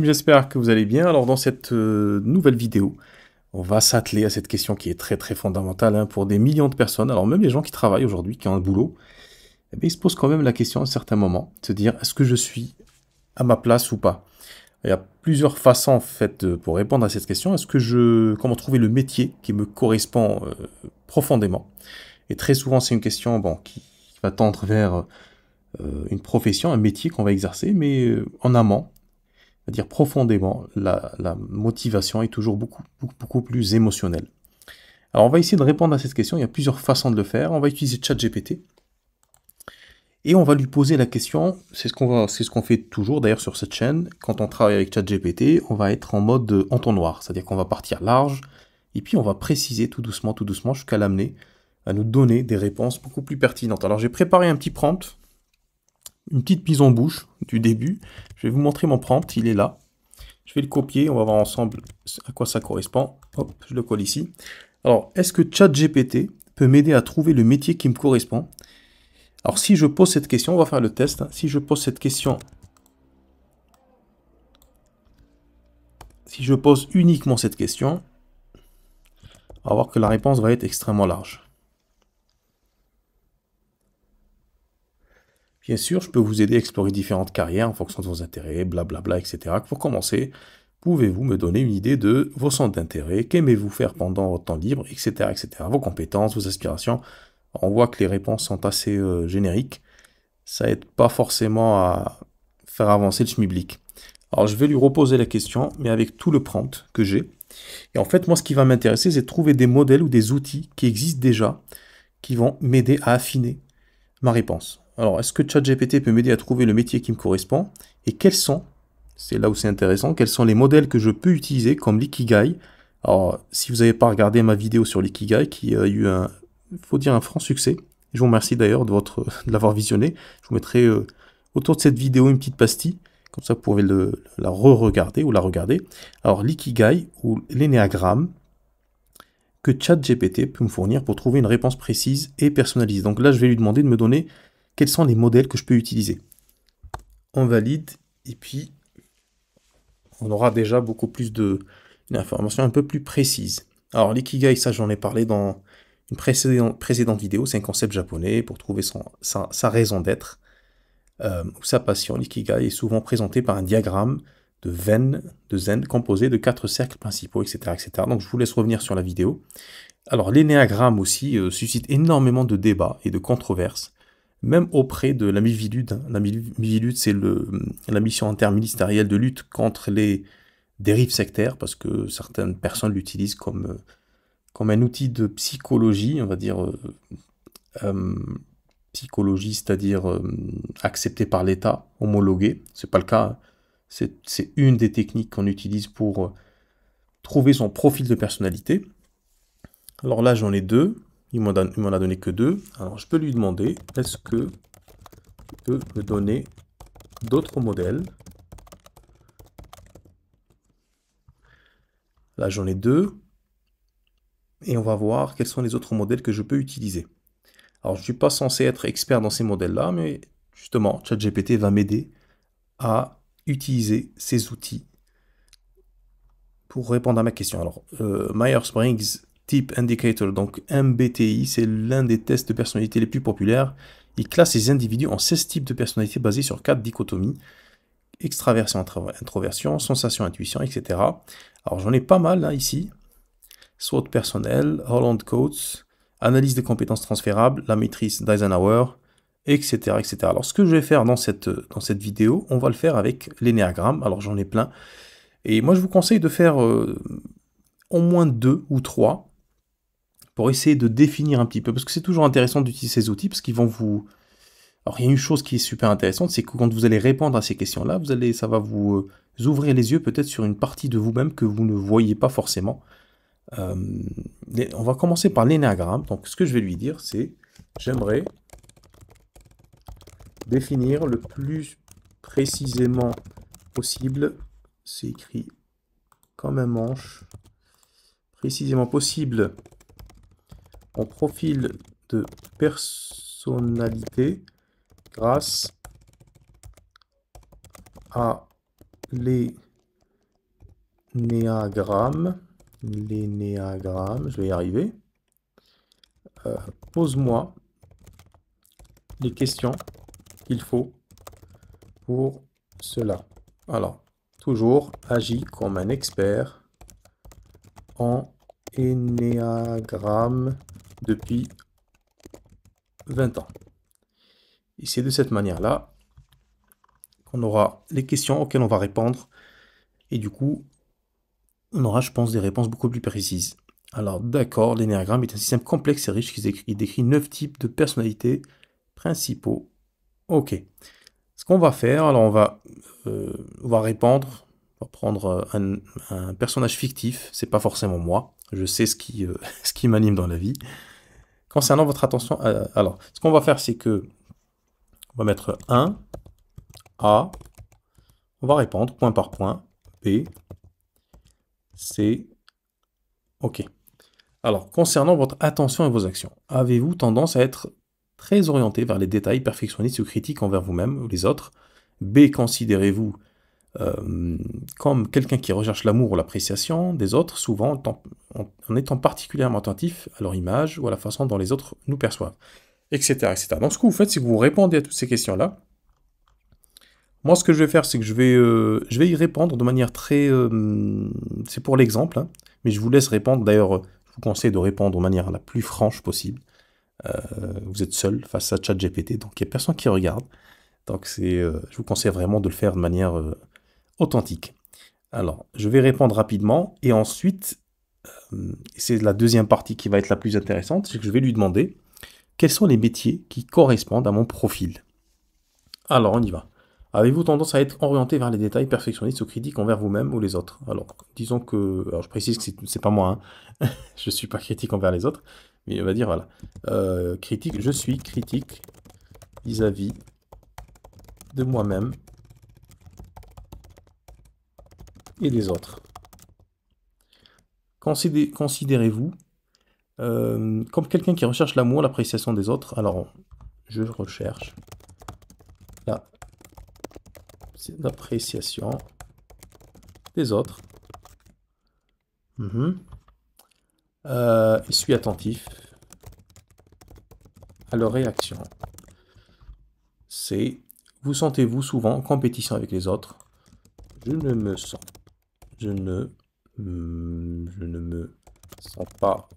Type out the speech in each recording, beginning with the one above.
J'espère que vous allez bien. Alors dans cette nouvelle vidéo, on va s'atteler à cette question qui est très très fondamentale hein, pour des millions de personnes. Alors même les gens qui travaillent aujourd'hui, qui ont un boulot, eh bien, ils se posent quand même la question à un certain moment, de se dire est-ce que je suis à ma place ou pas? Il y a plusieurs façons en fait pour répondre à cette question. Comment trouver le métier qui me correspond profondément? Et très souvent c'est une question bon, qui va tendre vers une profession, un métier qu'on va exercer, mais en amont. C'est-à-dire profondément, la motivation est toujours beaucoup plus émotionnelle. Alors on va essayer de répondre à cette question, il y a plusieurs façons de le faire. On va utiliser ChatGPT et on va lui poser la question, c'est ce qu'on fait toujours d'ailleurs sur cette chaîne. Quand on travaille avec ChatGPT, on va être en mode entonnoir, c'est-à-dire qu'on va partir large et puis on va préciser tout doucement jusqu'à l'amener à nous donner des réponses beaucoup plus pertinentes. Alors j'ai préparé un petit prompt, une petite mise en bouche du début. Je vais vous montrer mon prompt, il est là. Je vais le copier, on va voir ensemble à quoi ça correspond. Hop, je le colle ici. Alors, est-ce que ChatGPT peut m'aider à trouver le métier qui me correspond? Alors, si je pose cette question, on va faire le test. Si je pose cette question, si je pose uniquement cette question, on va voir que la réponse va être extrêmement large. Bien sûr, je peux vous aider à explorer différentes carrières en fonction de vos intérêts, blablabla, etc. Pour commencer, pouvez-vous me donner une idée de vos centres d'intérêt, qu'aimez-vous faire pendant votre temps libre, etc. Vos compétences, vos aspirations. On voit que les réponses sont assez génériques. Ça aide pas forcément à faire avancer le schmilblick. Alors je vais lui reposer la question, mais avec tout le prompt que j'ai. Et en fait, moi, ce qui va m'intéresser, c'est de trouver des modèles ou des outils qui existent déjà, qui vont m'aider à affiner ma réponse. Alors, est-ce que ChatGPT peut m'aider à trouver le métier qui me correspond? Et quels sont, c'est là où c'est intéressant, quels sont les modèles que je peux utiliser comme l'Ikigai? Alors, si vous n'avez pas regardé ma vidéo sur l'Ikigai, qui a eu faut dire un franc succès, je vous remercie d'ailleurs de l'avoir visionné. Je vous mettrai autour de cette vidéo une petite pastille, comme ça vous pouvez la re-regarder ou la regarder. Alors, l'Ikigai ou l'énéagramme que ChatGPT peut me fournir pour trouver une réponse précise et personnalisée. Donc là, je vais lui demander de me donner quels sont les modèles que je peux utiliser. On valide, et puis on aura déjà beaucoup plus d'informations un peu plus précises. Alors l'ikigai, ça j'en ai parlé dans une précédente vidéo, c'est un concept japonais pour trouver sa raison d'être, ou sa passion. L'ikigai est souvent présenté par un diagramme de zen composé de 4 cercles principaux, etc. Donc je vous laisse revenir sur la vidéo. Alors l'énéagramme aussi suscite énormément de débats et de controverses, même auprès de la Mivilude. La Mivilude, c'est la mission interministérielle de lutte contre les dérives sectaires, parce que certaines personnes l'utilisent comme un outil de psychologie, on va dire euh, psychologie, c'est-à-dire acceptée par l'État, homologuée. C'est pas le cas. C'est une des techniques qu'on utilise pour trouver son profil de personnalité. Alors là, j'en ai deux. Il m'en a donné que deux. Alors je peux lui demander, est-ce que tu peux me donner d'autres modèles? Là, j'en ai deux. Et on va voir quels sont les autres modèles que je peux utiliser. Alors, je ne suis pas censé être expert dans ces modèles-là, mais justement, ChatGPT va m'aider à utiliser ces outils pour répondre à ma question. Alors, Myers-Briggs Type Indicator, donc MBTI, c'est l'un des tests de personnalité les plus populaires. Il classe les individus en 16 types de personnalités basés sur 4 dichotomies. Extraversion, introversion, sensation, intuition, etc. Alors, j'en ai pas mal là, ici. SWOT personnel, Holland Codes, analyse des compétences transférables, la maîtrise d'Eisenhower, etc. Alors, ce que je vais faire dans cette vidéo, on va le faire avec l'énéagramme. Alors, j'en ai plein. Et moi, je vous conseille de faire au moins 2 ou 3 pour essayer de définir un petit peu. Parce que c'est toujours intéressant d'utiliser ces outils parce qu'ils vont vous... Alors, il y a une chose qui est super intéressante, c'est que quand vous allez répondre à ces questions-là, ça va vous ouvrir les yeux peut-être sur une partie de vous-même que vous ne voyez pas forcément. On va commencer par l'énéagramme. Donc, ce que je vais lui dire, c'est j'aimerais définir le plus précisément possible, c'est écrit comme un manche, précisément possible mon profil de personnalité grâce à les l'énéagramme, je vais y arriver. Pose-moi les questions qu'il faut pour cela. Alors, toujours agis comme un expert en énéagramme depuis 20 ans. Et c'est de cette manière-là qu'on aura les questions auxquelles on va répondre. Et du coup, on aura, je pense, des réponses beaucoup plus précises. Alors, d'accord, l'énéagramme est un système complexe et riche qui décrit 9 types de personnalités principaux. Ok. Ce qu'on va faire, alors on va répondre, on va prendre un personnage fictif, c'est pas forcément moi, je sais ce qui, ce qui m'anime dans la vie. Concernant votre attention, alors, ce qu'on va faire, c'est que on va mettre 1, A, on va répondre point par point, B, C, OK. Alors, concernant votre attention et vos actions, avez-vous tendance à être très orienté vers les détails, perfectionniste ou critique envers vous-même ou les autres? B, considérez-vous comme quelqu'un qui recherche l'amour ou l'appréciation des autres, souvent en étant particulièrement attentif à leur image ou à la façon dont les autres nous perçoivent, etc., etc. Donc, ce que vous faites, c'est que vous répondez à toutes ces questions-là. Moi, ce que je vais faire, c'est que je vais y répondre de manière très... c'est pour l'exemple, hein, mais je vous laisse répondre. D'ailleurs, je vous conseille de répondre de manière la plus franche possible. Vous êtes seul face à ChatGPT, donc il n'y a personne qui regarde. Donc, je vous conseille vraiment de le faire de manière authentique. Alors, je vais répondre rapidement, et ensuite, c'est la deuxième partie qui va être la plus intéressante, c'est que je vais lui demander quels sont les métiers qui correspondent à mon profil. Alors, on y va. Avez-vous tendance à être orienté vers les détails, perfectionniste ou critique envers vous-même ou les autres? Alors, disons que... Alors, je précise que c'est pas moi, hein. Je suis pas critique envers les autres, mais on va dire, voilà. Critique, je suis critique vis-à-vis de moi-même et des autres. Considérez-vous comme quelqu'un qui recherche l'amour, l'appréciation des autres. Alors, je recherche l'appréciation des autres. Je suis attentif à leur réaction. C'est, vous sentez-vous souvent en compétition avec les autres? Je ne me sens pas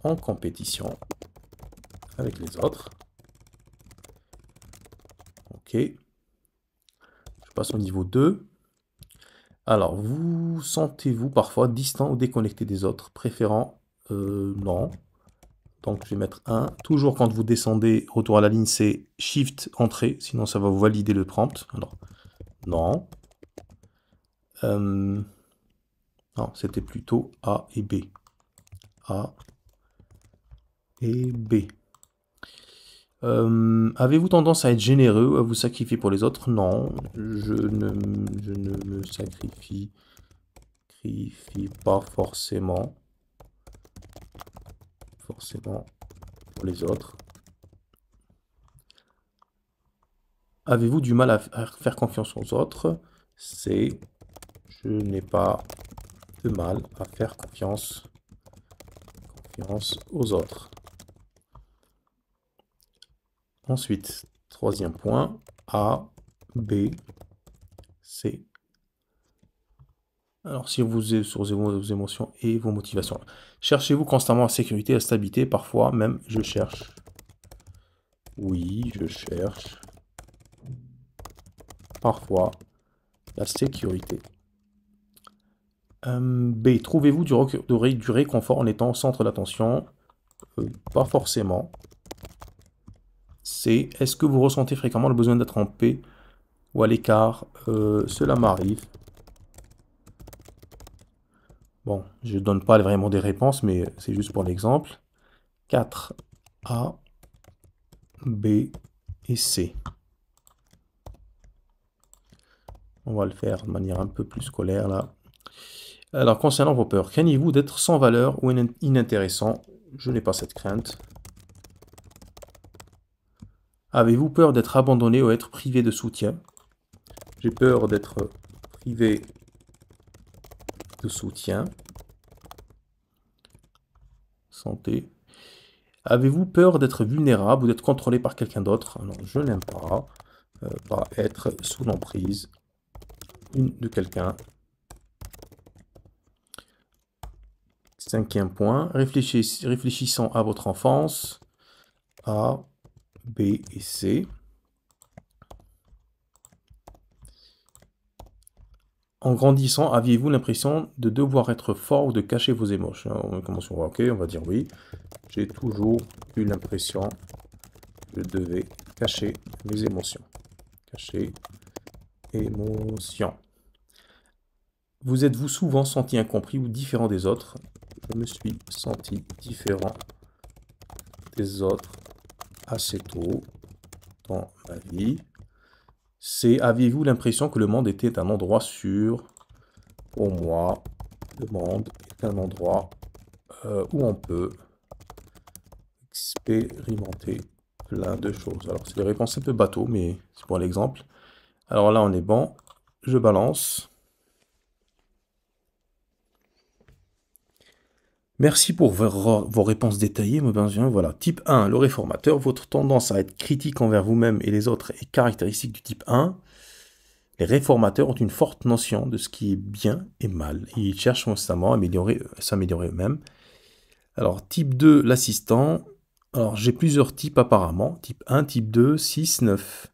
en compétition avec les autres. Ok. Je passe au niveau 2. Alors, vous sentez-vous parfois distant ou déconnecté des autres, préférant non. Donc, je vais mettre 1. Toujours quand vous descendez, retour à la ligne, c'est Shift, Entrée, sinon ça va vous valider le prompt. Alors, non. Non, c'était plutôt A et B. A et B. Avez-vous tendance à être généreux, à vous sacrifier pour les autres? Non, je ne me sacrifie pas forcément pour les autres. Avez-vous du mal à faire confiance aux autres? C'est je n'ai pas de mal à faire confiance aux autres. Ensuite, troisième point, A, B, C. Alors, si vous êtes sur vos émotions et vos motivations, cherchez-vous constamment la sécurité, la stabilité? Parfois, même, je cherche. Oui, je cherche. Parfois, la sécurité. B, trouvez-vous du réconfort en étant au centre d'attention? Pas forcément. C, est-ce que vous ressentez fréquemment le besoin d'être en paix ou à l'écart? Cela m'arrive. Bon, je ne donne pas vraiment des réponses, mais c'est juste pour l'exemple. 4, A, B et C. On va le faire de manière un peu plus scolaire, là. Alors, concernant vos peurs, craignez-vous d'être sans valeur ou inintéressant? Je n'ai pas cette crainte. Avez-vous peur d'être abandonné ou être privé de soutien? J'ai peur d'être privé de soutien. Santé. Avez-vous peur d'être vulnérable ou d'être contrôlé par quelqu'un d'autre? Non, je n'aime pas être sous l'emprise de quelqu'un. 5e point, réfléchissant à votre enfance. A, B et C. En grandissant, aviez-vous l'impression de devoir être fort ou de cacher vos émotions? Ok, on va dire oui. J'ai toujours eu l'impression que je devais cacher mes émotions. Cacher émotions. Vous êtes-vous souvent senti incompris ou différent des autres? Je me suis senti différent des autres assez tôt dans ma vie. C'est, aviez-vous l'impression que le monde était un endroit sûr? Pour moi, le monde est un endroit où on peut expérimenter plein de choses. Alors, c'est des réponses un peu bateau, mais c'est pour l'exemple. Alors là, on est bon. Je balance. Merci pour vos réponses détaillées, voilà. Type 1, le réformateur. Votre tendance à être critique envers vous-même et les autres est caractéristique du type 1. Les réformateurs ont une forte notion de ce qui est bien et mal. Ils cherchent constamment à s'améliorer eux-mêmes. Alors, type 2, l'assistant. Alors, j'ai plusieurs types apparemment. Type 1, type 2, 6, 9.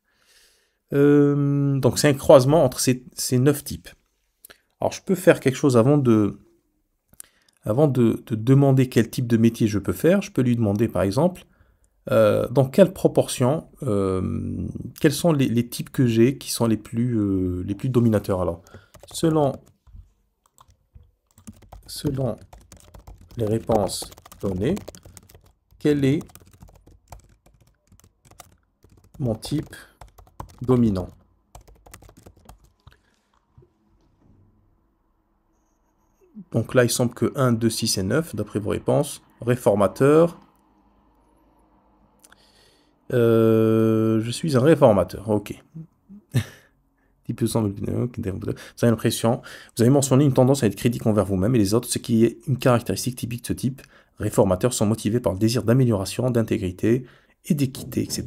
Donc, c'est un croisement entre ces 9 types. Alors, je peux faire quelque chose avant de demander quel type de métier je peux faire. Je peux lui demander, par exemple, dans quelle proportion, quels sont les types que j'ai qui sont les plus dominateurs. Alors, selon les réponses données, quel est mon type dominant? Donc là, il semble que 1, 2, 6 et 9, d'après vos réponses. Réformateur. Je suis un réformateur, ok. Type vous avez l'impression. Vous avez mentionné une tendance à être critique envers vous-même et les autres, ce qui est une caractéristique typique de ce type. Réformateurs sont motivés par le désir d'amélioration, d'intégrité et d'équité, etc.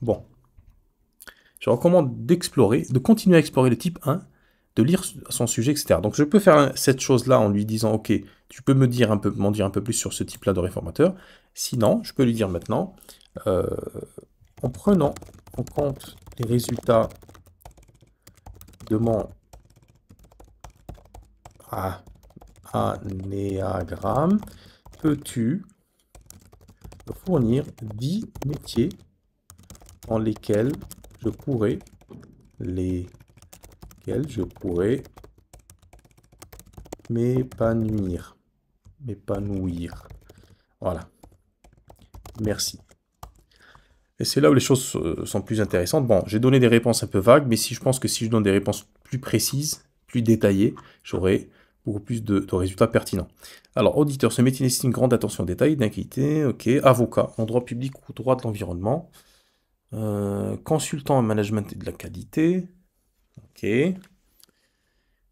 Bon. Je recommande de continuer à explorer le type 1, de lire son sujet, etc. Donc je peux faire cette chose-là en lui disant, ok, tu peux m'en dire un peu plus sur ce type-là de réformateur. Sinon, je peux lui dire maintenant, en prenant en compte les résultats de mon anéagramme, peux-tu me fournir 10 métiers dans lesquels je pourrais m'épanouir. Voilà. Merci. Et c'est là où les choses sont plus intéressantes. Bon, j'ai donné des réponses un peu vagues, mais je pense que si je donne des réponses plus précises, plus détaillées, j'aurai beaucoup plus de résultats pertinents. Alors, auditeur, ce métier nécessite une grande attention au détail, d'inquiétude, ok. Avocat, en droit public ou droit de l'environnement. Consultant en management et de la qualité. Ok.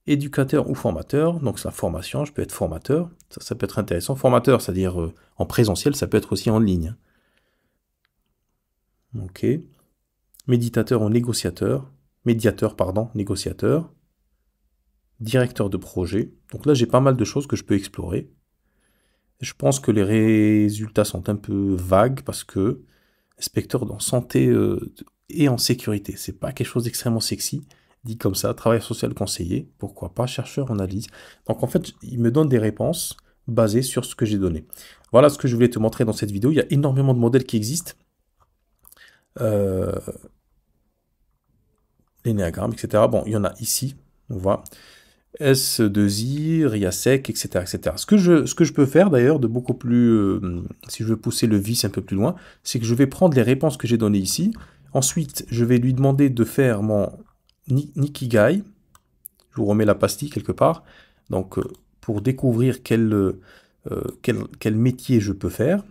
Éducateur ou formateur, donc c'est la formation, je peux être formateur, ça peut être intéressant. Formateur, c'est-à-dire en présentiel, ça peut être aussi en ligne. Ok. Médiateur ou négociateur, négociateur. Directeur de projet. Donc là, j'ai pas mal de choses que je peux explorer. Je pense que les résultats sont un peu vagues parce que inspecteur dans santé et en sécurité, c'est pas quelque chose d'extrêmement sexy. Dit comme ça, travailleur social conseiller, pourquoi pas, chercheur en analyse. Donc en fait, il me donne des réponses basées sur ce que j'ai donné. Voilà ce que je voulais te montrer dans cette vidéo. Il y a énormément de modèles qui existent. L'énéagramme, etc. Bon, il y en a ici, on voit. S2I, RIASEC, etc., etc. Ce que je peux faire d'ailleurs de beaucoup plus, si je veux pousser le vice un peu plus loin, c'est que je vais prendre les réponses que j'ai données ici. Ensuite, je vais lui demander de faire mon Nikigai. Je vous remets la pastille quelque part. Donc, pour découvrir quel métier je peux faire.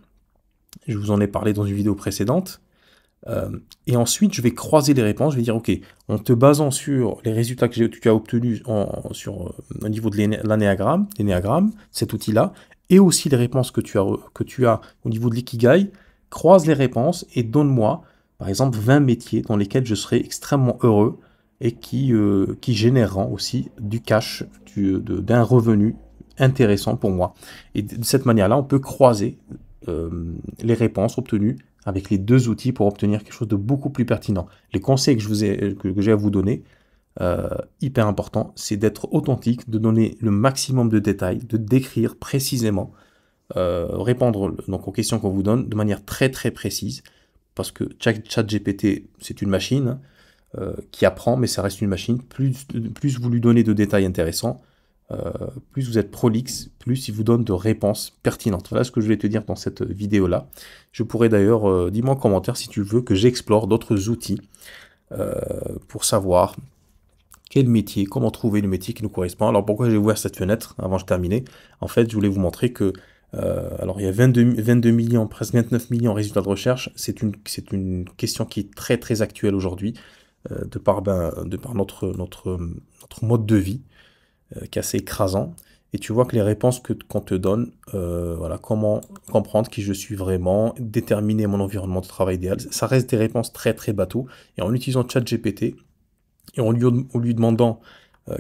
Je vous en ai parlé dans une vidéo précédente. Et ensuite, je vais croiser les réponses. Je vais dire, OK, en te basant sur les résultats que tu as obtenus au niveau de l'énéagramme, cet outil-là, et aussi les réponses que tu as au niveau de l'ikigai, croise les réponses et donne-moi, par exemple, 20 métiers dans lesquels je serai extrêmement heureux et qui généreront aussi du cash, d'un revenu intéressant pour moi. Et de cette manière-là, on peut croiser les réponses obtenues avec les deux outils pour obtenir quelque chose de beaucoup plus pertinent. Les conseils que j'ai à vous donner, hyper important, c'est d'être authentique, de donner le maximum de détails, de décrire précisément, répondre donc aux questions qu'on vous donne de manière très très précise, parce que ChatGPT, c'est une machine qui apprend, mais ça reste une machine. Plus vous lui donnez de détails intéressants, plus vous êtes prolixe, plus il vous donne de réponses pertinentes. Voilà ce que je vais te dire dans cette vidéo-là. Je pourrais d'ailleurs, dis-moi en commentaire si tu veux que j'explore d'autres outils pour savoir quel métier, comment trouver le métier qui nous correspond. Alors pourquoi j'ai ouvert cette fenêtre avant de terminer? En fait, je voulais vous montrer que alors il y a 22 millions, presque 29 millions de résultats de recherche. C'est une question qui est très très actuelle aujourd'hui de par notre mode de vie qui est assez écrasant. Et tu vois que les réponses qu'on te donne, voilà, comment comprendre qui je suis vraiment, déterminer mon environnement de travail idéal, ça reste des réponses très très bateau. Et en utilisant ChatGPT et en lui demandant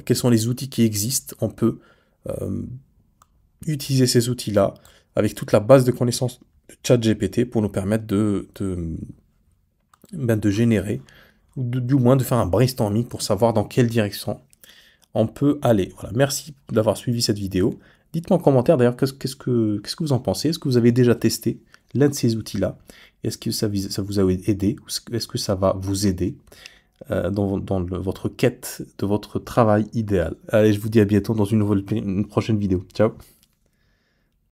quels sont les outils qui existent, on peut utiliser ces outils-là avec toute la base de connaissances de ChatGPT pour nous permettre de générer, ou du moins de faire un brainstorming pour savoir dans quelle direction on peut aller. Voilà, merci d'avoir suivi cette vidéo. Dites-moi en commentaire d'ailleurs qu'est-ce que vous en pensez. Est-ce que vous avez déjà testé l'un de ces outils-là? Est-ce que ça vous a aidé? Ou est-ce que ça va vous aider dans votre quête de votre travail idéal? Allez, je vous dis à bientôt dans une prochaine vidéo. Ciao!